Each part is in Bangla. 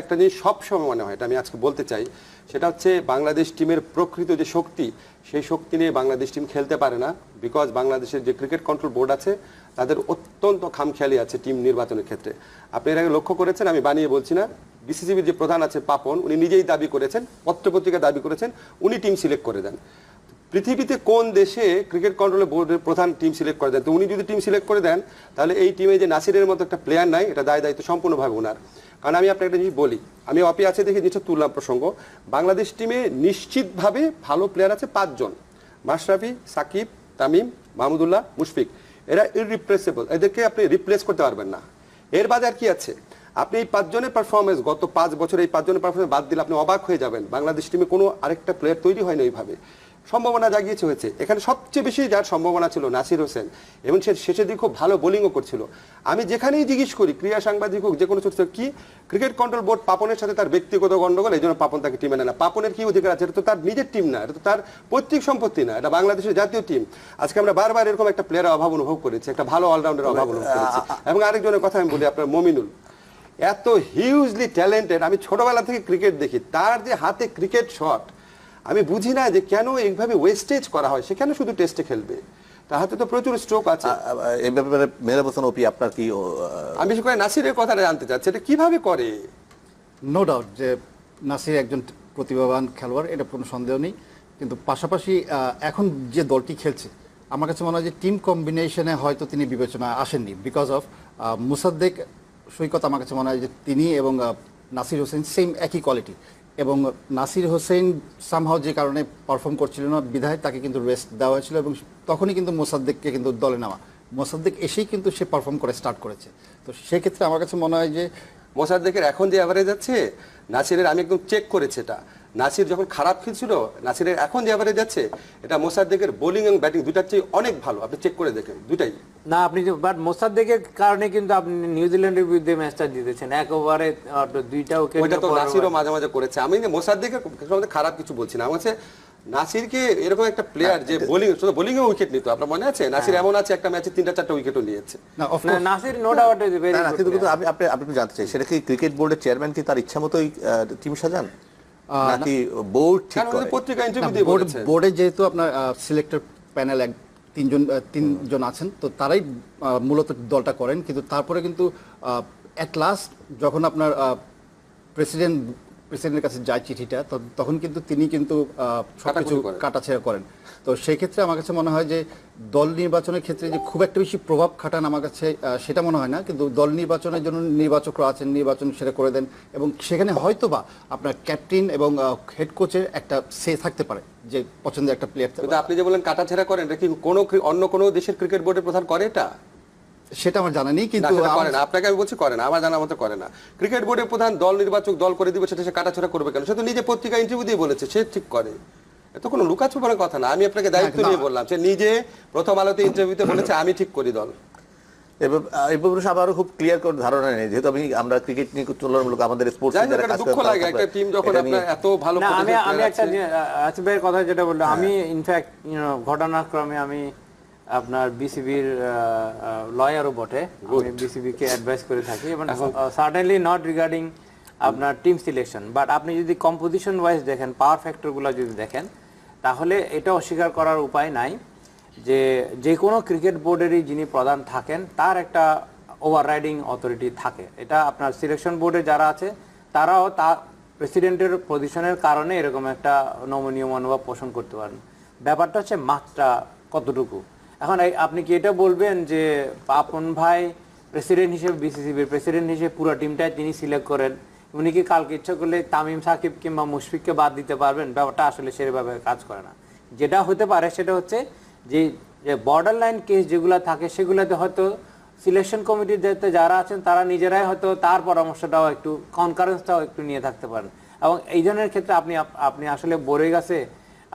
একটা জিনিস সবসময় মনে হয়, এটা আমি আজকে বলতে চাই, সেটা হচ্ছে বাংলাদেশ টিমের প্রকৃত যে শক্তি, সেই শক্তি নিয়ে বাংলাদেশ টিম খেলতে পারে না। বিকজ বাংলাদেশের যে ক্রিকেট কন্ট্রোল বোর্ড আছে তাদের অত্যন্ত খামখেয়ালি আছে টিম নির্বাচনের ক্ষেত্রে। আপনি এর আগে লক্ষ্য করেছেন, আমি বানিয়ে বলছি না, বিসিসিবির যে প্রধান আছে পাপন, উনি নিজেই দাবি করেছেন, পত্রপত্রিকা দাবি করেছেন, উনি টিম সিলেক্ট করে দেন। পৃথিবীতে কোন দেশে ক্রিকেট কন্ট্রোল বোর্ডের প্রধান টিম সিলেক্ট করে দেন? তো উনি যদি টিম সিলেক্ট করে দেন, তাহলে এই টিমে যে নাসিরের মতো একটা প্লেয়ার নাই, এটা দায়িত্ব সম্পূর্ণভাবে ওনার। কারণ আমি আপনাকে একটা জিনিস বলি, আমি অপি আছে দেখে জিনিসটা তুললাম প্রসঙ্গ, বাংলাদেশ টিমে নিশ্চিতভাবে ভালো প্লেয়ার আছে 5 জন: মাশরাফি, সাকিব, তামিম, মাহমুদুল্লাহ, মুশফিক। এরা ইররিপ্লেসেবল, এদেরকে আপনি রিপ্লেস করতে পারবেন না। এর বাদে আর কি আছে? আপনি এই 5 জনের পারফরমেন্স, গত 5 বছর এই 5 জনের পারফরমেন্স বাদ দিলে আপনি অবাক হয়ে যাবেন, বাংলাদেশ টিমে কোনো আরেকটা প্লেয়ার তৈরি হয়নি এইভাবে। সম্ভাবনা জাগিয়েছে হয়েছে, এখানে সবচেয়ে বেশি যার সম্ভাবনা ছিল নাসির হোসেন, এবং সে শেষের দিকে খুব ভালো বোলিংও করছিল। আমি যেখানেই জিজ্ঞেস করি, ক্রীড়া সাংবাদিক হোক, যে কোনো ছোট কি ক্রিকেট কন্ট্রোল বোর্ড পাপনের সাথে তার ব্যক্তিগত গন্ডগোল, এই জন্য পাপন তাকে টিমে নেয় না। পাপনের কি অধিকার আছে? এটা তো তার নিজের টিম না, এটা তো তার পৈতৃক সম্পত্তি না, এটা বাংলাদেশের জাতীয় টিম। আজকে আমরা বারবার এরকম একটা প্লেয়ারের অভাব অনুভব করেছি, একটা ভালো অলরাউন্ডারের অভাব অনুভব করেছি। এবং আরেকজনের কথা আমি বলি, আপনার মমিনুল এত হিউজলি ট্যালেন্টেড, আমি ছোটবেলা থেকে ক্রিকেট দেখি, তার যে হাতে ক্রিকেট শট, আমি বুঝি না যে কেন এইভাবে ওয়েস্টেজ করা হয়। সেখানে শুধু টেস্টে খেলবে, তার হাতে তো প্রচুর স্ট্রোক আছে। এই ব্যাপারে মেহরাব হোসেন অপি আপনার কি? আমি বিশেষ করে নাসিরের কথাটা জানতে চাচ্ছি, এটা কিভাবে করে? নো ডাউট যে নাসির একজন প্রতিভাবান খেলোয়াড়, এটা কোনো সন্দেহ নেই। কিন্তু পাশাপাশি এখন যে দলটি খেলছে, আমার কাছে মনে হয় যে টিম কম্বিনেশনে হয়তো তিনি বিবেচনায় আসেননি, বিকজ অফ মুসাদ্দেক সৈকত। আমার কাছে মনে হয় যে তিনি এবং নাসির হোসেন সেম একই কোয়ালিটি, এবং নাসির হোসেন সামহাও যে কারণে পারফর্ম করছিল না বিধায় তাকে কিন্তু রেস্ট দেওয়া হয়েছিল, এবং তখনই কিন্তু মোসাদ্দেককে কিন্তু দলে নেওয়া। মোসাদ্দেক এসেই কিন্তু সে পারফর্ম করে স্টার্ট করেছে। তো সেক্ষেত্রে আমার কাছে মনে হয় যে মোসাদ্দেকের এখন যে অ্যাভারেজ আছে, নাসিরের আমি একদম চেক করেছি এটা, নাসির যখন খারাপ খেলছিল, নাসিরের এখন যে অ্যাভারেজ আছে, এটা মোসাদ্দেকের বোলিং এবং ব্যাটিং দুটার চেয়ে অনেক ভালো। আপনি চেক করে দেখেন, দুটাই না আপনি, বাট মোসাদ্দেকের কারণে কিন্তু আপনি নিউজিল্যান্ডের বিরুদ্ধে ম্যাচটা জিতেছেন, এক ওভারে 2টা উইকেট। ওইটা তো নাসিরও মাঝে মাঝে করেছে। আমি মোসাদ্দেকের খারাপ কিছু বলছি না, আমার নাসিরকে এরকম একটা প্লেয়ার যে বোলিং, শুধু বোলিং এ উইকেট নিত, আপনার মনে আছে? নাসির এমন আছে একটা ম্যাচে 3টা-4টা উইকেটও নিয়েছে। Nasir no doubt is very good. কিন্তু আপনি জানতে চাই, সেটা কি ক্রিকেট বোর্ডের চেয়ারম্যান কি তার ইচ্ছা মতোই টিম সাজান, নাকি বোর্ড ঠিক করে? পত্রিকা ইন্টারভিউ দিয়ে বলেছে, বোর্ডে যেহেতু আপনার সিলেক্টর প্যানেল তিনজন আছেন, তো তারাই মূলত দলটা করেন। কিন্তু তারপরে কিন্তু অ্যাট লাস্ট যখন আপনার প্রেসিডেন্টের কাছে যায় চিঠিটা, তখন কিন্তু তিনি কিন্তু সবকিছু কাটাছেড়া করেন। তো সেই ক্ষেত্রে আমার কাছে মনে হয় যে দল নির্বাচনের ক্ষেত্রে যে খুব একটা বেশি প্রভাব খাটান, আমার কাছে সেটা মনে হয় না। কিন্তু দল নির্বাচনের জন্য নির্বাচকরা আছেন, নির্বাচন সেটা করে দেন, এবং সেখানে হয়তোবা আপনার ক্যাপ্টেন এবং হেড কোচের একটা সে থাকতে পারে যে পছন্দের একটা প্লেয়ার। কিন্তু আপনি যে বলেন কাটাছেড়া করেন, এটা কি অন্য কোনো দেশের ক্রিকেট বোর্ডের প্রধান করে এটা? সেটা আমার জানা নেই, কিন্তু করে না। আপনাকে আমি বলছি করে না, আমার জানার মতো করে না। ক্রিকেট বোর্ডের প্রধান দল নির্বাচক দল করে দিবে, সেটা সে কাটাছেড়া করবে কেন? সে তো নিজে পত্রিকা ইন্টারভিউ দিয়ে বলেছে সে ঠিক করে। এত কোনো লুকাছুপার কথা না, আমি আপনাকে দায়িত্ব নিয়ে বললাম। সে নিজে প্রথম আলোতে ইন্টারভিউতে বলেছে আমি ঠিক করি দল। এই ব্যাপারে আমারও খুব ক্লিয়ার করে ধারণা নেই, যেহেতু আমরা ক্রিকেট নিয়ে তুলনামূলক আমাদের স্পোর্টস দুঃখ লাগে একটা টিম যখন আপনার এত ভালো। আমি একটা আসিফ ভাইয়ের কথা যেটা বললো, আমি ইনফ্যাক্ট ঘটনাক্রমে আমি আপনার বিসিবির লয়ারও বটে, আমি বিসিবি কে অ্যাডভাইস করে থাকি, এবং সার্টেনলি নট রিগার্ডিং আপনার টিম সিলেকশন, বাট আপনি যদি কম্পোজিশন ওয়াইজ দেখেন, পাওয়ার ফ্যাক্টরগুলো যদি দেখেন, তাহলে এটা অস্বীকার করার উপায় নাই যে যে কোনো ক্রিকেট বোর্ডেরই যিনি প্রধান থাকেন তার একটা ওভাররাইডিং অথরিটি থাকে। এটা আপনার সিলেকশন বোর্ডে যারা আছে তারাও তার প্রেসিডেন্টের পজিশনের কারণে এরকম একটা নমনীয় মনোভাব পোষণ করতে পারেন। ব্যাপারটা হচ্ছে মাত্রা কতটুকু। এখন আপনি কি এটা বলবেন যে পাপন ভাই প্রেসিডেন্ট হিসেবে, বিসিসিবির প্রেসিডেন্ট হিসেবে পুরো টিমটাই তিনি সিলেক্ট করেন, উনি কি কালকে ইচ্ছা করলে তামিম, সাকিব কিংবা মুশফিককে বাদ দিতে পারবেন? ব্যাপারটা আসলে সেভাবে কাজ করে না। যেটা হতে পারে সেটা হচ্ছে যে বর্ডার লাইন কেস যেগুলো থাকে সেগুলোতে হয়তো সিলেকশন কমিটির দায়িত্বে যারা আছেন তারা নিজেরাই হয়তো তার পরামর্শটাও একটু, কনকারেন্সটাও একটু নিয়ে থাকতে পারেন। এবং এই ধরনের ক্ষেত্রে আপনি আসলে বড়ই গাছে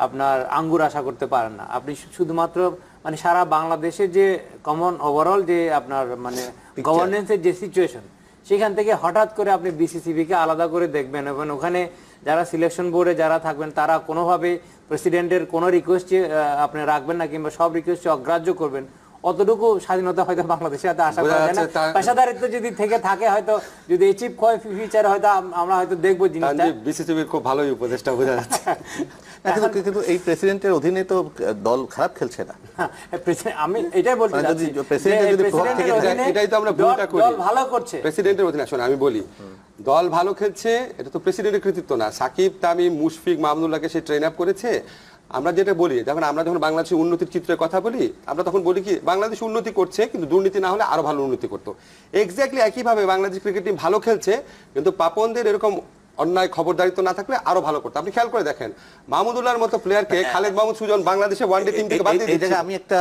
আপনার আঙ্গুর আশা করতে পারেন না। আপনি শুধুমাত্র মানে সারা বাংলাদেশের যে কমন ওভারঅল যে আপনার মানে গভর্নেন্সের যে সিচুয়েশন, সেখান থেকে হঠাৎ করে আপনি বিসিসিবিকে আলাদা করে দেখবেন, এবং ওখানে যারা সিলেকশন বোর্ডে যারা থাকবেন তারা কোনোভাবে প্রেসিডেন্টের কোনো রিকোয়েস্ট আপনি রাখবেন না, কিংবা সব রিকোয়েস্ট অগ্রাহ্য করবেন, অতটুকু স্বাধীনতা হয়তো বাংলাদেশে হয়তো আশা বোঝা করা যায় না। যাচ্ছে তা- পেশাদারিত্ব যদি থেকে থাকে হয়তো যদি অ্যাচিভ হয় ফিউচারে হয়তো আমরা হয়তো দেখবো জিনিসটা। তানজিব বিসিসিবির খুব ভালোই উপদেষ্টা বোঝা যাচ্ছে। না, কিন্তু এই প্রেসিডেন্টের অধীনে তো দল খারাপ খেলছে না। হ্যাঁ, আমি এটাই বলতে মানে যদি চাচ্ছি যে প্রেসিডেন্টের যদি প্রভাব প্রেসিডেন্টের থেকে অধীনে এটাই তো আমরা ভুলটা করি। দল ভালো করছে। প্রেসিডেন্টের অধীনে আসলে আমি বলি দল ভালো খেলছে এটা তো প্রেসিডেন্টের কৃতিত্ব না। সাকিব, তামিম, মুশফিক, মাহমুদুল্লাহকে সে ট্রেন আপ করেছে। আমরা যেটা বলি আমরা যখন বাংলাদেশের উন্নতির চিত্রের কথা বলি আমরা তখন বলি কি বাংলাদেশ উন্নতি করছে কিন্তু দুর্নীতি না হলে আরো ভালো উন্নতি করতো। এক্স্যাক্টলি একইভাবে বাংলাদেশ ক্রিকেট টিম ভালো খেলছে কিন্তু পাপনদের এরকম অন্যায় খবরদারিত্ব না থাকলে আরো ভালো করতো। আপনি খেয়াল করে দেখেন মাহমুদুল্লাহর মতো প্লেয়ারকে খালেদ মাহমুদ সুজন বাংলাদেশে ওয়ানডে টিম থেকে বাদ দিয়ে এই দিচ্ছে। জায়গায় আমি একটা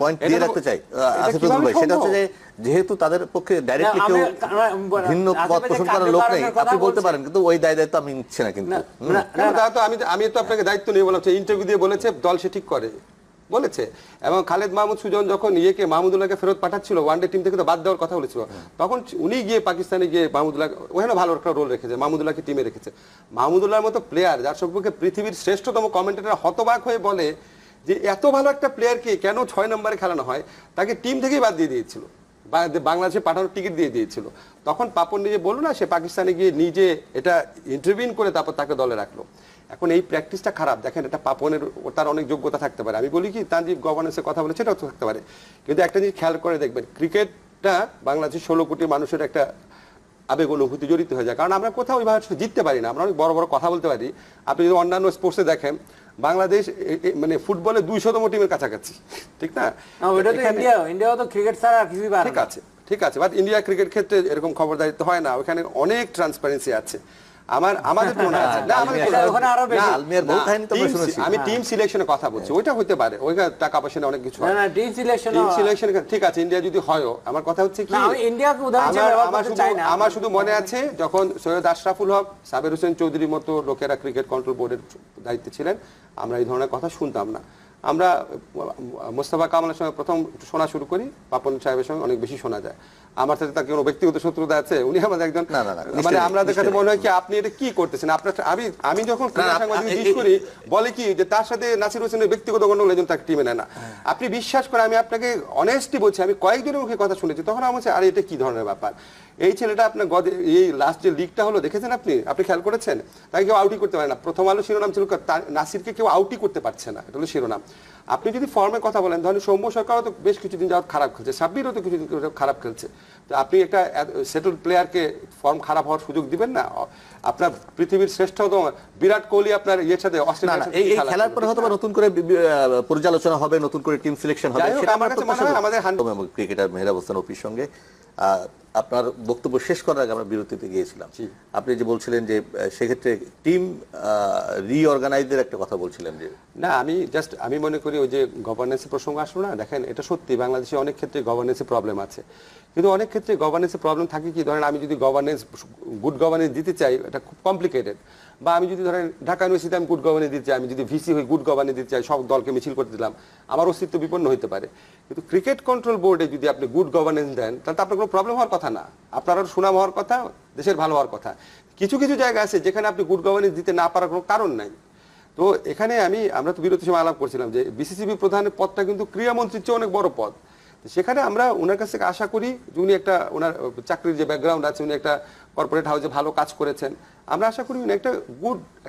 পয়েন্ট দিয়ে রাখতে চাই এটা আসিফুল কিভাবে ভাই, সেটা হচ্ছে সম্ভব? যে যেহেতু তাদের পক্ষে ডাইরেক্টলি না, কেউ ভিন্ন আসিফ মত ভাই যে পোষণ করার লোক নেই, কার্যকরণের কথা আপনি বলতে বলছে। পারেন কিন্তু ওই দায়িত্ব আমি নিচ্ছি না কিন্তু। কেন তা তো আমি তো আপনাকে দায়িত্ব নিয়ে বললাম ইন্টারভিউ দিয়ে বলেছে দল সে ঠিক করে বলেছে। এবং খালেদ মাহমুদ সুজন যখন মাহমুদুল্লাহকে ফেরত পাঠাচ্ছিল ওয়ানডে টিম থেকে তো বাদ দেওয়ার কথা বলেছিল তখন উনি গিয়ে পাকিস্তানে গিয়ে মাহমুদুল্লাহ ওখানে ভালো একটা রোল রেখেছে, মাহমুদুল্লাহকে টিমে রেখেছে। মাহমুদুল্লাহর মতো প্লেয়ার যার সম্পর্কে পৃথিবীর শ্রেষ্ঠতম কমেন্টেটর হতবাক হয়ে বলে যে এত ভালো একটা প্লেয়ারকে কেন 6 নম্বরে খেলানো হয়, তাকে টিম থেকেই বাদ দিয়ে দিয়েছিল, বাংলাদেশে পাঠানোর টিকিট দিয়ে দিয়েছিল। তখন পাপন নিজে বললো না সে পাকিস্তানে গিয়ে নিজে এটা ইন্টারভিউ করে তারপর তাকে দলে রাখলো। এখন এই প্র্যাকটিসটা খারাপ। দেখেন এটা পাপনের তার অনেক যোগ্যতা থাকতে পারে, আমি বলি কি তানজিব গভর্নেন্সের কথা বলে সেটাও থাকতে পারে, কিন্তু একটা জিনিস খেয়াল করে দেখবেন ক্রিকেটটা বাংলাদেশের 16 কোটি মানুষের একটা আবেগ অনুভূতি জড়িত হয়ে যায়। কারণ আমরা কোথাও ওইভাবে জিততে পারি না, আমরা অনেক বড় বড় কথা বলতে পারি। আপনি যদি অন্যান্য স্পোর্টসে দেখেন বাংলাদেশ মানে ফুটবলে 200তম টিমের কাছাকাছি, ঠিক না? ওটা তো ইন্ডিয়াও তো ক্রিকেট ছাড়া আর কিছুই পারে না। ঠিক আছে বাট ইন্ডিয়া ক্রিকেট ক্ষেত্রে এরকম খবরদারিত্ব হয় না, ওখানে অনেক ট্রান্সপারেন্সি আছে। আমাদের মনে আছে না, ওখানে আরো বেশি। আলমিয়ার বহু কাহিনী তো আমরা শুনেছি। আমি টিম সিলেকশনের কথা বলছি, ওইটা হতে পারে, ওইখানে টাকা পয়সা নিয়ে অনেক কিছু হয়। না টিম সিলেকশন টিম সিলেকশন ঠিক আছে ইন্ডিয়া যদি হয়ও, আমার কথা হচ্ছে কি না, আমি ইন্ডিয়াকে উদাহরণ হিসেবে ব্যবহার করতে চাই না। আমার শুধু মনে আছে যখন সৈয়দ আশরাফুল হক, সাবের হোসেন চৌধুরীর মতো লোকেরা ক্রিকেট কন্ট্রোল বোর্ডের দায়িত্বে ছিলেন, আমরা এই ধরনের কথা শুনতাম না। আমরা মোস্তফা কামালের সঙ্গে প্রথম শোনা শুরু করি, পাপন সাহেবের সঙ্গে অনেক বেশি শোনা যায়। আমার সাথে তার কোনো ব্যক্তিগত শত্রুতা আছে? উনি আমাদের একজন, মানে আমাদের কাছে মনে হয় কি আপনি এটা কি করতেছেন আপনার। আমি যখন জিজ্ঞেস করি বলে কি যে তার সাথে নাসির হোসেনের ব্যক্তিগত গন্ডগোল এজন্য তাকে টিমে নেয় না। আপনি বিশ্বাস করে আমি আপনাকে অনেস্টলি বলছি, আমি কয়েকজনের মুখে কথা শুনেছি, তখন আমার বলছে আরে এটা কি ধরনের ব্যাপার। এই ছেলেটা আপনার এই লাস্ট যে লিগটা হলো দেখেছেন আপনি খেয়াল করেছেন, তাকে কেউ আউটই করতে পারে না। প্রথম আলো শিরোনাম ছিল নাসিরকে কেউ আউটই করতে পারছে না, এটা হলো শিরোনাম। আপনি যদি ফর্মের কথা বলেন, ধরেন সৌম্য সরকারও তো বেশ কিছুদিন যাওয়া খারাপ খেলছে, সাব্বিরও তো কিছুদিন খারাপ খেলছে, তো আপনি একটা সেটেল প্লেয়ারকে ফর্ম খারাপ হওয়ার সুযোগ দিবেন না? আপনার পৃথিবীর শ্রেষ্ঠতম বিরাট কোহলি আপনার ইয়ের সাথে এই খেলার পরে হয়তো নতুন করে পর্যালোচনা হবে, নতুন করে টিম সিলেকশন হবে, সেটা আমার কাছে মনে হয় আমাদের ক্রিকেটার মেহরাব হোসেন অপির সঙ্গে আপনার বক্তব্য শেষ করার আগে আমরা বিরতিতে গিয়েছিলাম। আপনি যে বলছিলেন যে সেক্ষেত্রে টিম রিঅর্গানাইজের একটা কথা বলছিলেন যে না, আমি মনে করি ওই যে গভর্নেন্সের প্রসঙ্গ আসলো না, দেখেন এটা সত্যি বাংলাদেশে অনেক ক্ষেত্রে গভর্নেন্সের প্রবলেম আছে, কিন্তু অনেক ক্ষেত্রে গভর্নেন্সের প্রবলেম থাকে কি, ধরেন আমি যদি গুড গভর্নেন্স দিতে চাই এটা খুব কমপ্লিকেটেড, বা আমি যদি ধরেন ঢাকা ইউনিভার্সিটিতে আমি গুড গভর্নেন্স দিতে চাই, আমি যদি ভিসি হয়ে গুড গভর্নেন্স দিতে চাই, সব দলকে মিছিল করতে দিলাম, আমার অস্তিত্ব বিপন্ন হতে পারে। কিন্তু ক্রিকেট কন্ট্রোল বোর্ডে যদি আপনি গুড গভর্নেন্স দেন তাহলে তো আপনার কোনো প্রবলেম হওয়ার কথা না, আপনার আরও সুনাম হওয়ার কথা, দেশের ভালো হওয়ার কথা। কিছু কিছু জায়গা আছে যেখানে আপনি গুড গভর্নেন্স দিতে না পারার কোনো কারণ নাই। তো এখানে আমরা তো বিরতির সময় আলাপ করছিলাম যে বিসিসিবি প্রধানের পদটা কিন্তু ক্রীড়ামন্ত্রীর চেয়ে অনেক বড় পদ। সেখানে আমরা ওনার কাছ থেকে আশা করি যে উনি একটা ওনার চাকরির যে ব্যাকগ্রাউন্ড আছে, উনি একটা কর্পোরেট হাউসে ভালো কাজ করেছেন, আমরা আশা করি উনি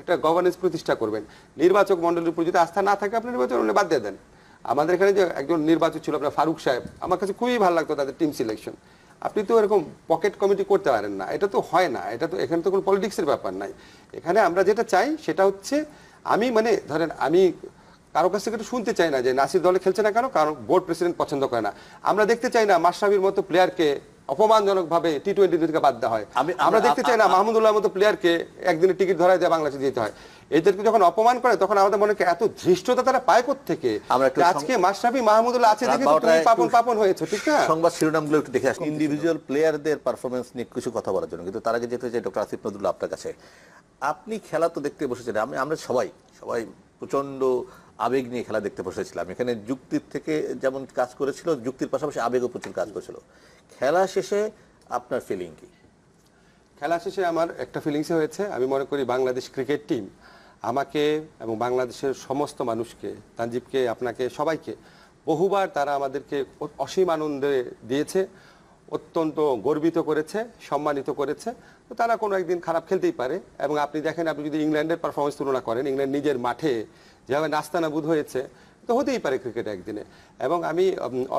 একটা গভর্নেন্স প্রতিষ্ঠা করবেন। নির্বাচক মন্ডলীর উপর যদি আস্থা না থাকে আপনি নির্বাচন উনি বাদ দিয়ে দেন। আমাদের এখানে যে একজন নির্বাচক ছিল আপনার ফারুক সাহেব, আমার কাছে খুবই ভালো লাগতো তাদের টিম সিলেকশন। আপনি তো এরকম পকেট কমিটি করতে পারেন না, এটা তো হয় না, এটা তো এখানে তো কোনো পলিটিক্সের ব্যাপার নাই। এখানে আমরা যেটা চাই সেটা হচ্ছে ধরেন আমি কারো কাছ থেকে শুনতে চাই না যে নাসির দলে খেলছে না কেন, কারণ বোর্ড প্রেসিডেন্ট পছন্দ করে না। আমরা দেখতে চাই না মাশরাফির মতো প্লেয়ারকে অপমানজনক ভাবে টি-20 থেকে বাদ দেওয়া হয়। আমরা দেখতে চাই না মাহমুদুল্লাহর মতো প্লেয়ারকে একদিনের টিকিট ধরায় দিয়ে বাংলাদেশে যেতে হয়। এদেরকে যখন অপমান করে তখন আমাদের মনে হয় এত ধৃষ্টতা তারা পায় কোত্থেকে। আজকে মাশরাফি মাহমুদুল্লাহ আছে দেখে তুমি পাপন হয়েছে, ঠিক না? সংবাদ শিরোনামগুলো একটু দেখে আসি ইন্ডিভিজুয়াল প্লেয়ারদের পারফরমেন্স নিয়ে কিছু কথা বলার জন্য, কিন্তু তার আগে যেতে চাই ডক্টর আসিফ নজরুল্লাহ আপনার কাছে। আপনি খেলা তো দেখতে বসেছেন, আমরা সবাই প্রচন্ড আবেগ নিয়ে খেলা দেখতে বসেছিলাম। এখানে যুক্তির থেকে যেমন কাজ করেছিল, যুক্তির পাশাপাশি আবেগও প্রচুর কাজ করেছিল। খেলা শেষে আপনার ফিলিং কি? খেলা শেষে আমার একটা ফিলিংসে হয়েছে, আমি মনে করি বাংলাদেশ ক্রিকেট টিম আমাকে এবং বাংলাদেশের সমস্ত মানুষকে, তানজিবকে, আপনাকে, সবাইকে বহুবার তারা আমাদেরকে অসীম আনন্দে দিয়েছে, অত্যন্ত গর্বিত করেছে, সম্মানিত করেছে। তো তারা কোনো একদিন খারাপ খেলতেই পারে। এবং আপনি দেখেন, আপনি যদি ইংল্যান্ডের পারফরমেন্স তুলনা করেন, ইংল্যান্ড নিজের মাঠে যেভাবে নাস্তানাবুদ হয়েছে, তো হতেই পারে ক্রিকেট একদিনে। এবং আমি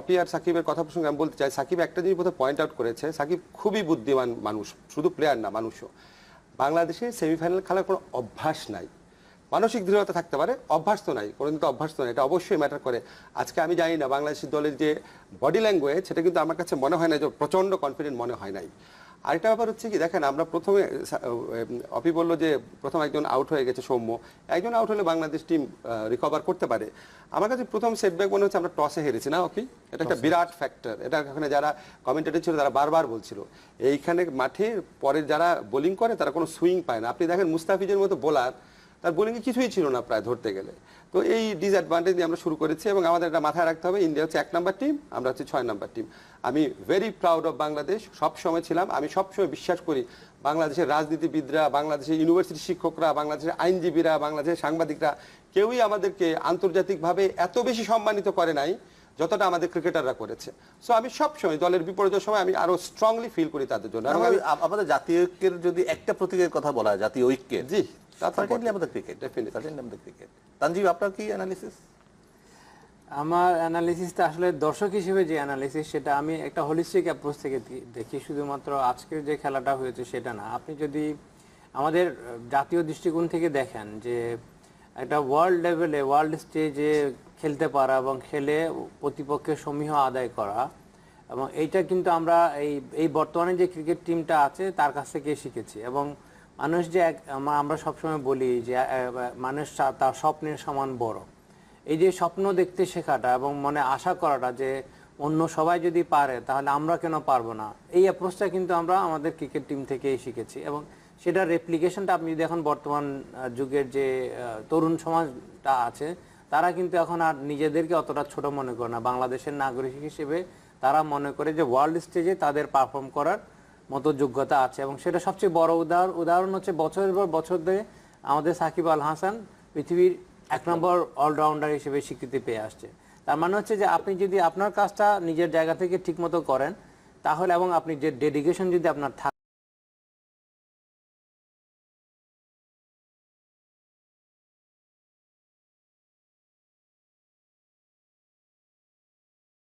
অপি আর সাকিবের কথা প্রসঙ্গে আমি বলতে চাই, সাকিব একটা জিনিস বোধহয় পয়েন্ট আউট করেছে, সাকিব খুবই বুদ্ধিমান মানুষ, শুধু প্লেয়ার না, মানুষও। বাংলাদেশে সেমিফাইনাল খেলার কোনো অভ্যাস নাই। মানসিক দৃঢ়তা থাকতে পারে, অভ্যাস তো নাই, কোনোদিন তো অভ্যাস তো নাই, এটা অবশ্যই ম্যাটার করে। আজকে আমি জানি না বাংলাদেশের দলের যে বডি ল্যাঙ্গুয়েজ, সেটা কিন্তু আমার কাছে মনে হয় না যে প্রচণ্ড কনফিডেন্ট মনে হয় নাই। আরেকটা ব্যাপার হচ্ছে কি, দেখেন আমরা প্রথমে অপি বললো যে প্রথম একজন আউট হয়ে গেছে সৌম্য, একজন আউট হলে বাংলাদেশ টিম রিকভার করতে পারে। আমার কাছে প্রথম সেটব্যাক মনে হচ্ছে আমরা টসে হেরেছি না অপি? এটা একটা বিরাট ফ্যাক্টর। এটা এখানে যারা কমেন্টেটর ছিল তারা বারবার বলছিল, এইখানে মাঠে পরে যারা বোলিং করে তারা কোনো সুইং পায় না। আপনি দেখেন মুস্তাফিজের মতো বোলার, তার বোলিংয়ে কিছুই ছিল না প্রায় ধরতে গেলে। তো এই ডিসঅ্যাডভান্টেজ নিয়ে আমরা শুরু করেছি। এবং আমাদের এটা মাথায় রাখতে হবে, ইন্ডিয়া হচ্ছে 1 নাম্বার টিম, আমরা হচ্ছে 6 নাম্বার টিম। আমি ভেরি প্রাউড অফ বাংলাদেশ, সবসময় ছিলাম। আমি সবসময় বিশ্বাস করি বাংলাদেশের রাজনীতিবিদরা, বাংলাদেশের ইউনিভার্সিটি শিক্ষকরা, বাংলাদেশের আইনজীবীরা, বাংলাদেশের সাংবাদিকরা কেউই আমাদেরকে আন্তর্জাতিকভাবে এত বেশি সম্মানিত করে নাই যতটা আমাদের ক্রিকেটাররা করেছে। সো আমি সবসময় দলের বিপর্যয়ের সময় আমি আরো স্ট্রংলি ফিল করি তাদের জন্য। এবং আমাদের জাতীয় ঐক্যের যদি একটা প্রতীকের কথা বলা হয়, জাতীয় ঐক্যের, জি, সার্টেনলি আমাদের ক্রিকেট, সার্টেনলি আমাদের ক্রিকেট। তানজিব, আপনার কি অ্যানালিসিস? আমার অ্যানালিসিসটা আসলে দর্শক হিসেবে যে অ্যানালিসিস, সেটা আমি একটা হোলিস্টিক অ্যাপ্রোচ থেকে দেখি। শুধুমাত্র আজকের যে খেলাটা হয়েছে সেটা না, আপনি যদি আমাদের জাতীয় দৃষ্টিকোণ থেকে দেখেন যে একটা ওয়ার্ল্ড লেভেলে, ওয়ার্ল্ড স্টেজে খেলতে পারা এবং খেলে প্রতিপক্ষের সমীহ আদায় করা, এবং এইটা কিন্তু আমরা এই বর্তমানে যে ক্রিকেট টিমটা আছে তার কাছ থেকে শিখেছি। এবং মানুষ যে আমরা সবসময় বলি যে মানুষ তার স্বপ্নের সমান বড়, এই যে স্বপ্ন দেখতে শেখাটা এবং মনে আশা করাটা যে অন্য সবাই যদি পারে তাহলে আমরা কেন পারবো না, এই অ্যাপ্রোচটা কিন্তু আমরা আমাদের ক্রিকেট টিম থেকেই শিখেছি। এবং সেটার রেপ্লিকেশনটা আপনি যদি এখন বর্তমান যুগের যে তরুণ সমাজটা আছে, তারা কিন্তু এখন আর নিজেদেরকে অতটা ছোট মনে করে না। বাংলাদেশের নাগরিক হিসেবে তারা মনে করে যে ওয়ার্ল্ড স্টেজে তাদের পারফর্ম করার মতো যোগ্যতা আছে। এবং সেটা সবচেয়ে বড় উদাহরণ হচ্ছে বছরের পর বছর ধরে আমাদের সাকিব আল হাসান পৃথিবীর 1 নম্বর অলরাউন্ডার হিসেবে স্বীকৃতি পেয়ে আসছে। তার মানে হচ্ছে যে আপনি যদি আপনার কাজটা নিজের জায়গা থেকে ঠিকমতো করেন তাহলে, এবং আপনি যে ডেডিকেশন যদি আপনার থাকে